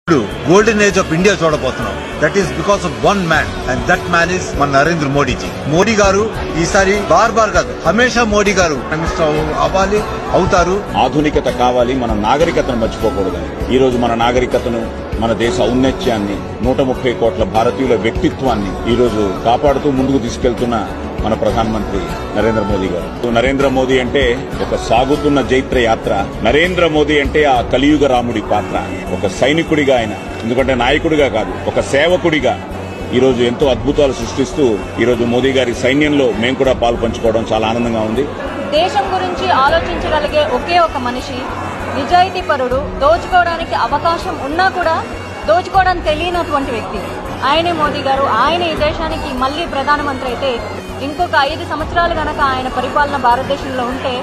Golden age of India చూడబోతున్నాం. That is because of one man and that man is మన నరేంద్ర మోడీజీ. మోడీ గారు ఈసారి bar కాదు, హమేషా మోడీ గారు అవ్వాలి, అవుతారు. ఆధునికత కావాలి, మన నాగరికతను మర్చిపోకూడదని ఈ రోజు మన నాగరికతను, మన దేశ ఔన్నత్యాన్ని, 130 కోట్ల భారతీయుల వ్యక్తిత్వాన్ని ఈ రోజు కాపాడుతూ ముందుకు తీసుకెళ్తున్న మన ప్రధానమంత్రి నరేంద్ర మోదీ గారు. నరేంద్ర మోదీ అంటే ఒక సాగుతున్న జైత్ర యాత్ర. నరేంద్ర మోదీ అంటే ఆ కలియుగ రాముడి పాత్ర. ఒక సైనికుడిగా ఆయన, ఎందుకంటే నాయకుడిగా కాదు, ఒక సేవకుడిగా ఈ రోజు ఎంతో అద్భుతాలు సృష్టిస్తూ ఈ రోజు మోదీ గారి సైన్యంలో మేము కూడా పాలు పంచుకోవడం చాలా ఆనందంగా ఉంది. దేశం గురించి ఆలోచించగలిగే ఒకే ఒక మనిషి, నిజాయితీ పరుడు, దోచుకోవడానికి అవకాశం ఉన్నా కూడా దోచుకోవడానికి తెలియనటువంటి వ్యక్తి ఆయనే మోదీ గారు. ఆయన ఈ దేశానికి మళ్లీ ప్రధానమంత్రి అయితే ఇంకొక 5 సంవత్సరాలు గనక ఆయన పరిపాలన భారతదేశంలో ఉంటే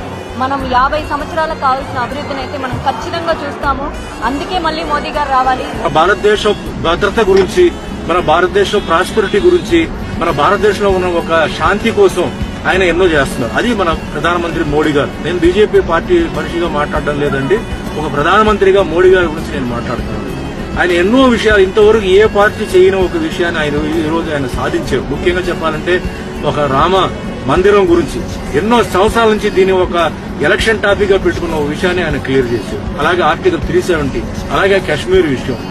మనం 50 సంవత్సరాలకు కావాల్సిన అభివృద్ధిని అయితే మనం ఖచ్చితంగా చూస్తాము. అందుకే మళ్లీ మోదీ గారు రావాలి. భారతదేశ భద్రత గురించి, మన భారతదేశం ప్రాస్పెరిటీ గురించి, మన భారతదేశంలో ఉన్న ఒక శాంతి కోసం ఆయన ఎన్నో చేస్తున్నారు. అది మన ప్రధానమంత్రి మోడీ గారు. నేను బీజేపీ పార్టీ మనిషిగా మాట్లాడడం లేదండి, ఒక ప్రధానమంత్రిగా మోడీ గారి గురించి నేను మాట్లాడుతున్నాను. ఆయన ఎన్నో విషయాలు ఇంతవరకు ఏ పార్టీ చేయని ఒక విషయాన్ని ఆయన ఈ రోజు ఆయన సాధించారు. ముఖ్యంగా చెప్పాలంటే ఒక రామ మందిరం గురించి ఎన్నో సంవత్సరాల నుంచి దీన్ని ఒక ఎలక్షన్ టాపిక్ గా పెట్టుకున్న ఒక విషయాన్ని ఆయన క్లియర్ చేశారు. అలాగే ఆర్టికల్ 370, అలాగే కాశ్మీర్ విషయం.